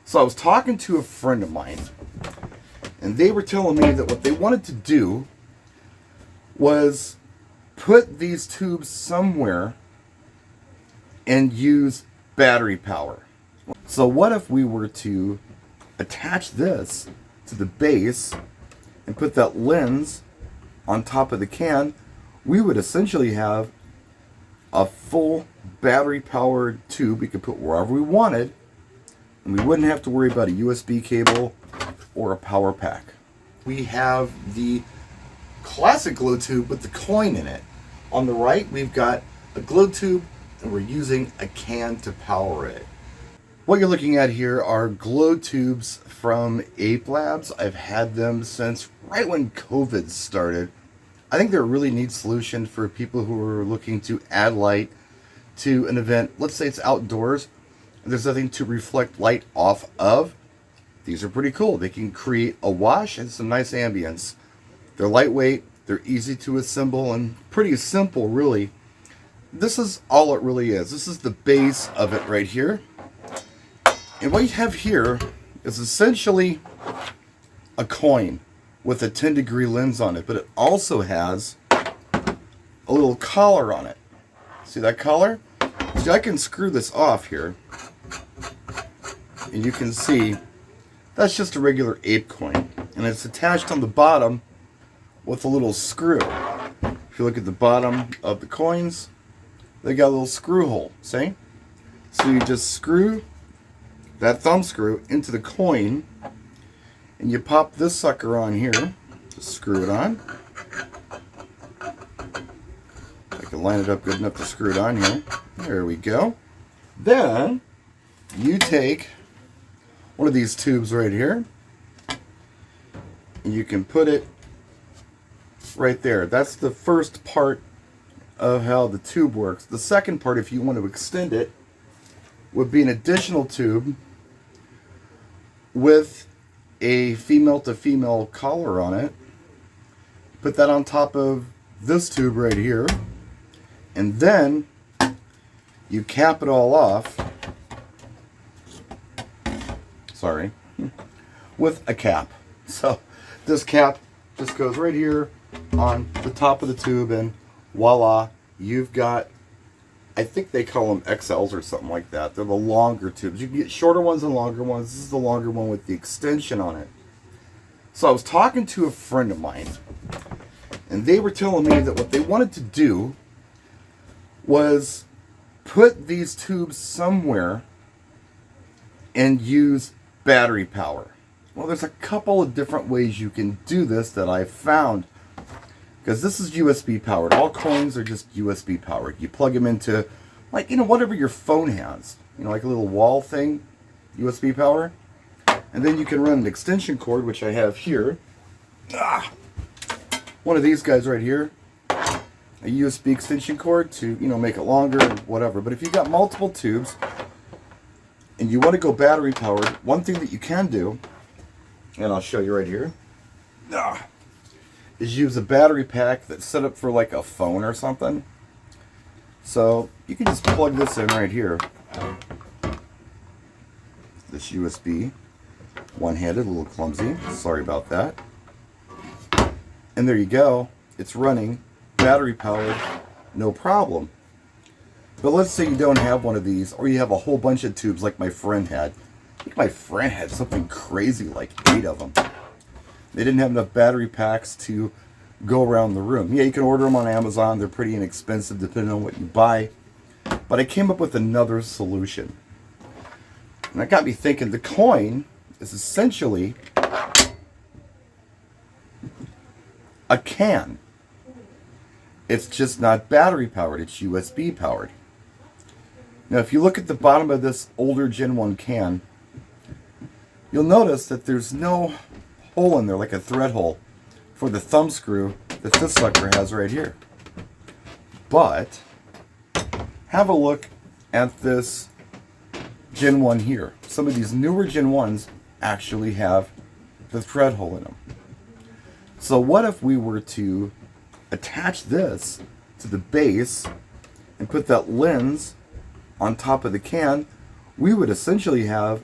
So I was talking to a friend of mine, and they were telling me that what they wanted to do was put these tubes somewhere and use battery power. So what if we were to attach this to the base and put that lens on top of the can? We would essentially have a full battery powered tube we could put wherever we wanted, and we wouldn't have to worry about a USB cable or a power pack. We have the classic glow tube with the coin in it. On the right, we've got a glow tube, and we're using a can to power it. What you're looking at here are glow tubes from Ape Labs. I've had them since right when COVID started. I think they're a really neat solution for people who are looking to add light to an event. Let's say it's outdoors and there's nothing to reflect light off of. These are pretty cool. They can create a wash and some nice ambience. They're lightweight, they're easy to assemble, and pretty simple, really. This is all it really is. This is the base of it right here. And what you have here is essentially a coin with a 10-degree lens on it, but it also has a little collar on it. See that collar? See, I can screw this off here, and you can see that's just a regular ape coin, and it's attached on the bottom with a little screw. If you look at the bottom of the coins, they got a little screw hole, see? So you just screw that thumb screw into the coin, and you pop this sucker on here. Just screw it on. I can line it up good enough to screw it on here. There we go. Then you take one of these tubes right here, and you can put it right there. That's the first part of how the tube works. The second part, if you want to extend it, would be an additional tube with a female to female collar on it. Put that on top of this tube right here, and then you cap it all off, sorry, with a cap. So this cap just goes right here on the top of the tube, and voila, you've got, I think they call them XLs or something like that. They're the longer tubes. You can get shorter ones and longer ones. This is the longer one with the extension on it. So I was talking to a friend of mine, and they were telling me that what they wanted to do was put these tubes somewhere and use battery power. Well, there's a couple of different ways you can do this that I've found, because this is USB powered. All coins are just USB powered. You plug them into, like, whatever your phone has, like a little wall thing, USB power. And then you can run an extension cord, which I have here. One of these guys right here, a USB extension cord to, make it longer or whatever. But if you've got multiple tubes and you want to go battery powered, one thing that you can do, and I'll show you right here, is use a battery pack that's set up for like a phone or something. So you can just plug this in right here. This USB, one-handed, a little clumsy, sorry about that. And there you go, it's running, battery powered, no problem. But let's say you don't have one of these, or you have a whole bunch of tubes like my friend had. I think my friend had something crazy, like 8 of them. They didn't have enough battery packs to go around the room. Yeah, you can order them on Amazon. They're pretty inexpensive depending on what you buy. But I came up with another solution. And that got me thinking, the coin is essentially a can. It's just not battery powered, it's USB powered. Now if you look at the bottom of this older Gen 1 can, you'll notice that there's no hole in there, like a thread hole, for the thumb screw that this sucker has right here. But have a look at this Gen 1 here. Some of these newer Gen 1s actually have the thread hole in them. So what if we were to attach this to the base and put that lens on top of the can? We would essentially have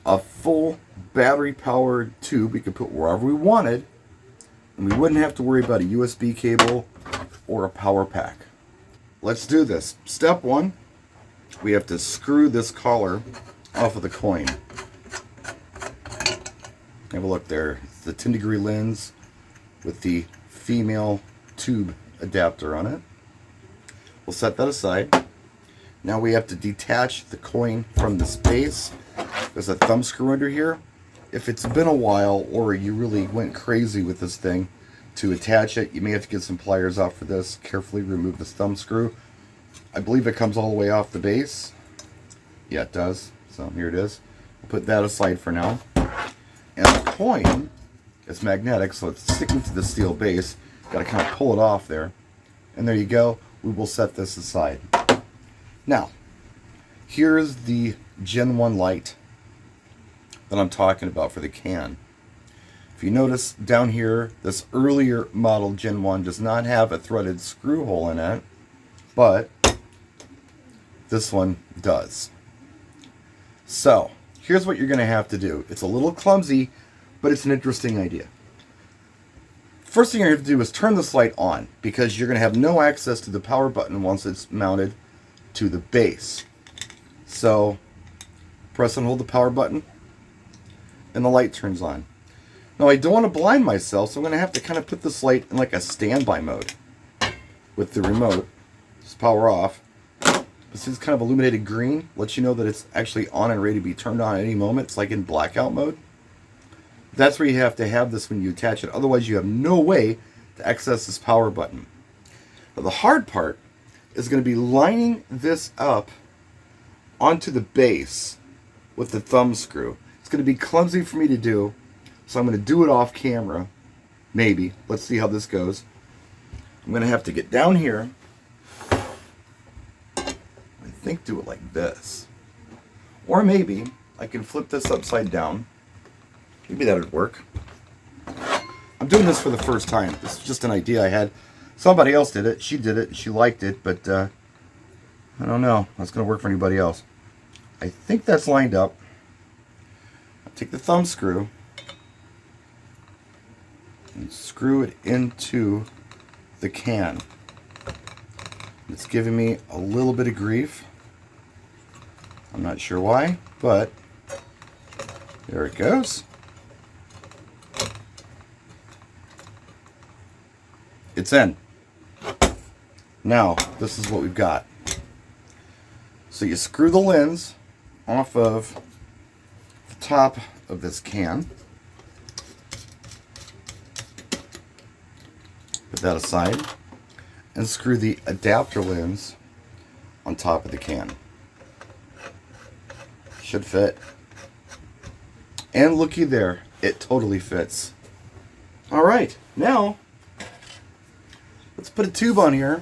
a full battery powered tube we could put wherever we wanted, and we wouldn't have to worry about a USB cable or a power pack. Let's do this. Step one, we have to screw this collar off of the coin. Have a look there. It's the 10-degree lens with the female tube adapter on it. We'll set that aside. Now we have to detach the coin from this base. There's a thumb screw under here. If it's been a while or you really went crazy with this thing to attach it, you may have to get some pliers out for this. Carefully remove this thumb screw. I believe it comes all the way off the base. Yeah, it does. So here it is. We'll put that aside for now. And the coin is magnetic, so it's sticking to the steel base. Got to kind of pull it off there. And there you go. We will set this aside. Now, here's the Gen 1 light that I'm talking about for the can. If you notice down here, this earlier model Gen 1 does not have a threaded screw hole in it, but this one does. So, here's what you're going to have to do. It's a little clumsy, but it's an interesting idea. First thing you're going to have to do is turn this light on, because you're going to have no access to the power button once it's mounted to the base. So, press and hold the power button, and the light turns on. Now, I don't want to blind myself, so I'm going to have to kind of put this light in like a standby mode with the remote. Just power off. This is kind of illuminated green, lets you know that it's actually on and ready to be turned on at any moment. It's like in blackout mode. That's where you have to have this when you attach it. Otherwise, you have no way to access this power button. Now, the hard part is going to be lining this up onto the base with the thumb screw. It's going to be clumsy for me to do, so I'm going to do it off camera. Maybe. Let's see how this goes. I'm going to have to get down here. I think do it like this. Or maybe I can flip this upside down. Maybe that would work. I'm doing this for the first time. This is just an idea I had. Somebody else did it. She did it. She liked it, but I don't know. That's going to work for anybody else. I think that's lined up. I'll take the thumb screw and screw it into the can. It's giving me a little bit of grief. I'm not sure why, but there it goes. It's in. Now, this is what we've got. So you screw the lens off of the top of this can. Put that aside. And screw the adapter lens on top of the can. Should fit. And looky there, it totally fits. Alright, now let's put a tube on here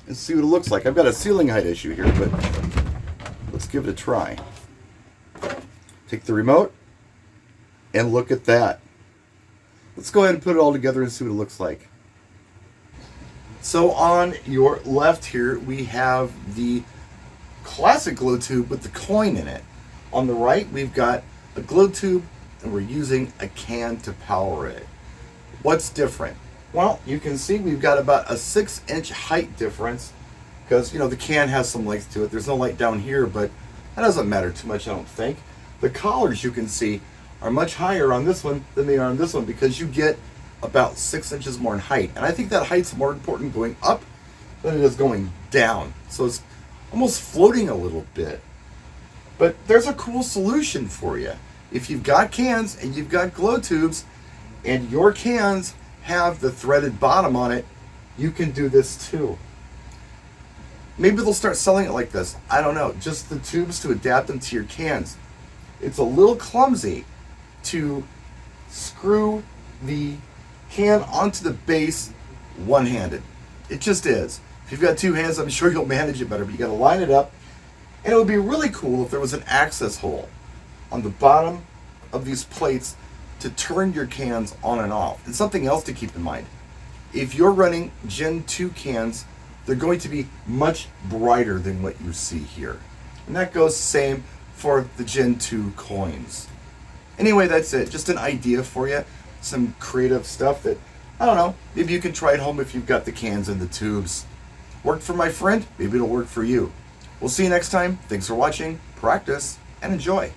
and see what it looks like. I've got a ceiling height issue here, but let's give it a try. Take the remote and look at that. Let's go ahead and put it all together and see what it looks like. So on your left here, we have the classic glow tube with the coin in it. On the right, we've got a glow tube, and we're using a can to power it. What's different? Well, you can see we've got about a 6-inch height difference, because, you know, the can has some length to it. There's no light down here, but that doesn't matter too much, I don't think. The collars, you can see, are much higher on this one than they are on this one, because you get about 6 inches more in height. And I think that height's more important going up than it is going down. So it's almost floating a little bit. But there's a cool solution for you. If you've got cans and you've got glow tubes and your cans have the threaded bottom on it, you can do this too. Maybe they'll start selling it like this. I don't know. Just the tubes to adapt them to your cans. It's a little clumsy to screw the can onto the base one-handed. It just is. If you've got two hands, I'm sure you'll manage it better, but you got to line it up. And it would be really cool if there was an access hole on the bottom of these plates to turn your cans on and off. And something else to keep in mind. If you're running Gen 2 cans, they're going to be much brighter than what you see here. And that goes same for the Gen 2 coins. Anyway, that's it. Just an idea for you. Some creative stuff that, I don't know, maybe you can try at home if you've got the cans and the tubes. Worked for my friend, maybe it'll work for you. We'll see you next time. Thanks for watching, practice, and enjoy.